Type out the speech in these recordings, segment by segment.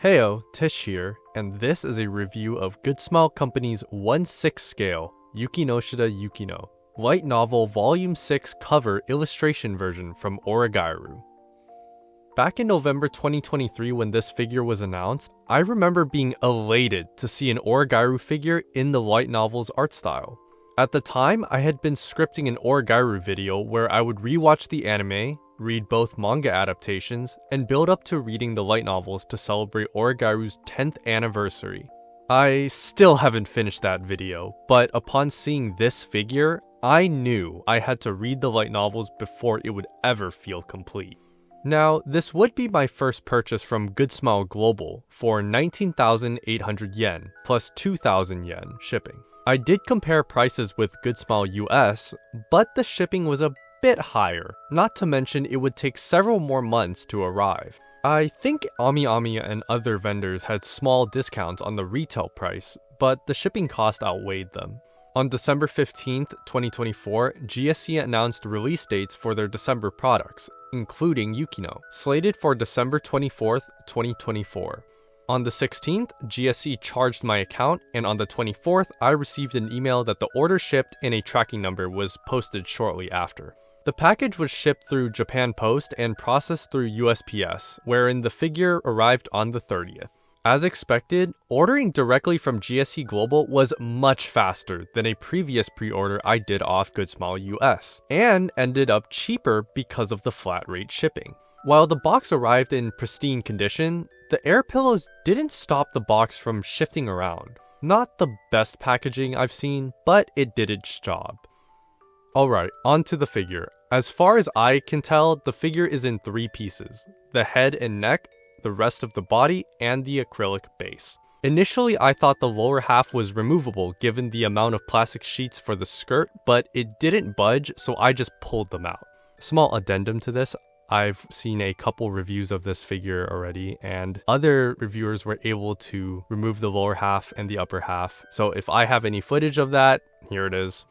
Heyo, Tish here, and this is a review of Good Smile Company's 1/6 scale Yukinoshita Yukino light novel volume 6 cover illustration version from Oregairu. Back in November 2023 when this figure was announced, I remember being elated to see an Oregairu figure in the light novel's art style. At the time, I had been scripting an Oregairu video where I would rewatch the anime, read both manga adaptations, and build up to reading the light novels to celebrate Oregairu's 10th anniversary. I still haven't finished that video, but upon seeing this figure, I knew I had to read the light novels before it would ever feel complete. Now, this would be my first purchase from Good Smile Global for 19,800 yen plus 2,000 yen shipping. I did compare prices with Good Smile US, but the shipping was a bit higher, not to mention it would take several more months to arrive. I think Ami and other vendors had small discounts on the retail price, but the shipping cost outweighed them. On December 15th, 2024, GSC announced release dates for their December products, including Yukino, slated for December 24th, 2024. On the 16th, GSC charged my account, and on the 24th, I received an email that the order shipped and a tracking number was posted shortly after. The package was shipped through Japan Post and processed through USPS, wherein the figure arrived on the 30th. As expected, ordering directly from GSC Global was much faster than a previous pre-order I did off Good Smile US, and ended up cheaper because of the flat rate shipping. While the box arrived in pristine condition, the air pillows didn't stop the box from shifting around. Not the best packaging I've seen, but it did its job. Alright, on to the figure. As far as I can tell, the figure is in 3 pieces: the head and neck, the rest of the body, and the acrylic base. Initially, I thought the lower half was removable given the amount of plastic sheets for the skirt, but it didn't budge, so I just pulled them out. Small addendum to this, I've seen a couple reviews of this figure already, and other reviewers were able to remove the lower half and the upper half, so if I have any footage of that, here it is.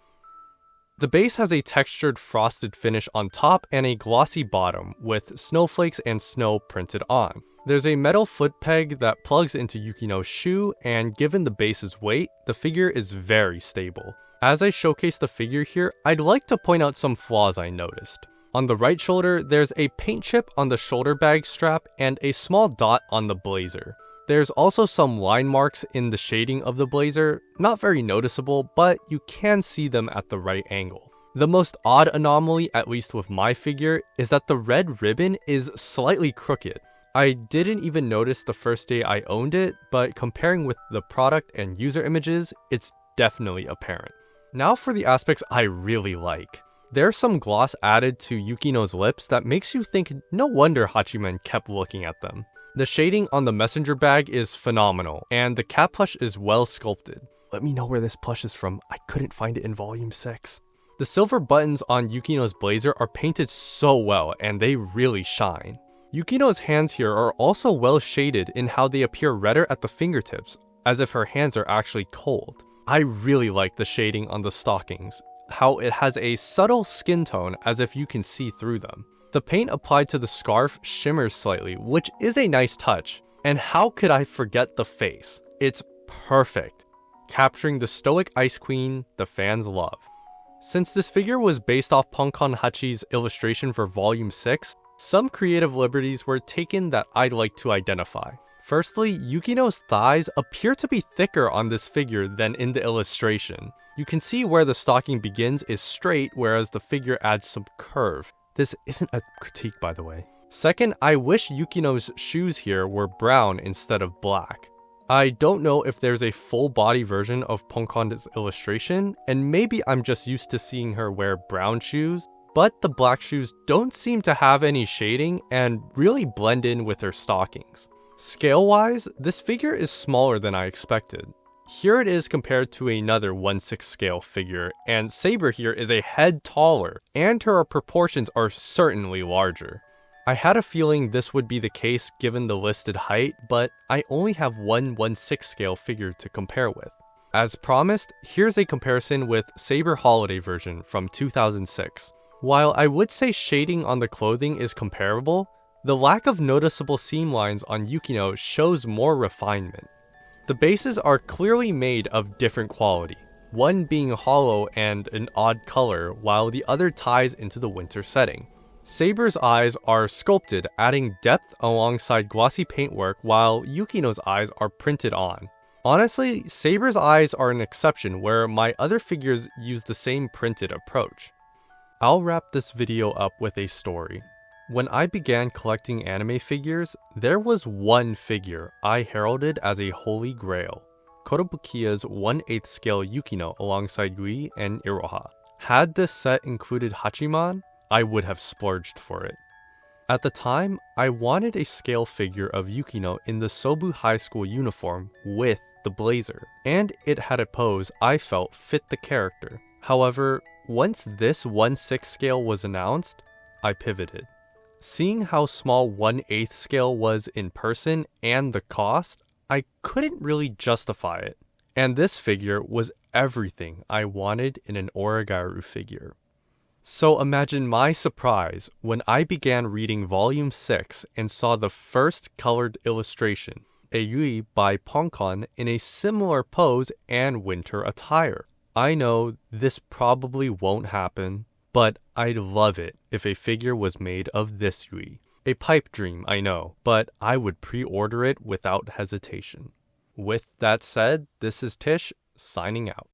The base has a textured frosted finish on top and a glossy bottom with snowflakes and snow printed on. There's a metal foot peg that plugs into Yukino's shoe, and given the base's weight, the figure is very stable. As I showcase the figure here, I'd like to point out some flaws I noticed. On the right shoulder, there's a paint chip on the shoulder bag strap and a small dot on the blazer. There's also some line marks in the shading of the blazer, not very noticeable, but you can see them at the right angle. The most odd anomaly, at least with my figure, is that the red ribbon is slightly crooked. I didn't even notice the first day I owned it, but comparing with the product and user images, it's definitely apparent. Now for the aspects I really like. There's some gloss added to Yukino's lips that makes you think no wonder Hachiman kept looking at them. The shading on the messenger bag is phenomenal, and the cat plush is well sculpted. Let me know where this plush is from, I couldn't find it in volume 6. The silver buttons on Yukino's blazer are painted so well, and they really shine. Yukino's hands here are also well shaded in how they appear redder at the fingertips, as if her hands are actually cold. I really like the shading on the stockings, how it has a subtle skin tone as if you can see through them. The paint applied to the scarf shimmers slightly, which is a nice touch. And how could I forget the face? It's perfect, capturing the stoic ice queen the fans love. Since this figure was based off Ponkon Hachi's illustration for volume 6, some creative liberties were taken that I'd like to identify. Firstly, Yukino's thighs appear to be thicker on this figure than in the illustration. You can see where the stocking begins is straight, whereas the figure adds some curve. This isn't a critique, by the way. Second, I wish Yukino's shoes here were brown instead of black. I don't know if there's a full body version of Ponkon's illustration, and maybe I'm just used to seeing her wear brown shoes, but the black shoes don't seem to have any shading and really blend in with her stockings. Scale-wise, this figure is smaller than I expected. Here it is compared to another 1/6 scale figure, and Saber here is a head taller, and her proportions are certainly larger. I had a feeling this would be the case given the listed height, but I only have one 1/6 scale figure to compare with. As promised, here's a comparison with Saber Holiday version from 2006. While I would say shading on the clothing is comparable, The lack of noticeable seam lines on Yukino shows more refinement. The bases are clearly made of different quality, one being hollow and an odd color, while the other ties into the winter setting. Saber's eyes are sculpted, adding depth alongside glossy paintwork, while Yukino's eyes are printed on. Honestly, Saber's eyes are an exception where my other figures use the same printed approach. I'll wrap this video up with a story. When I began collecting anime figures, there was one figure I heralded as a holy grail. Korobukiya's 1/8 scale Yukino alongside Yui and Iroha. Had this set included Hachiman, I would have splurged for it. At the time, I wanted a scale figure of Yukino in the Sobu High School uniform with the blazer, and it had a pose I felt fit the character. However, once this 1/6 scale was announced, I pivoted. Seeing how small 1/8 scale was in person and the cost, I couldn't really justify it. And this figure was everything I wanted in an Oregairu figure. So imagine my surprise when I began reading Volume 6 and saw the first colored illustration, a Yui by Poncon in a similar pose and winter attire. I know this probably won't happen, but I'd love it if a figure was made of this Yui. A pipe dream, I know, but I would pre-order it without hesitation. With that said, this is Tish, signing out.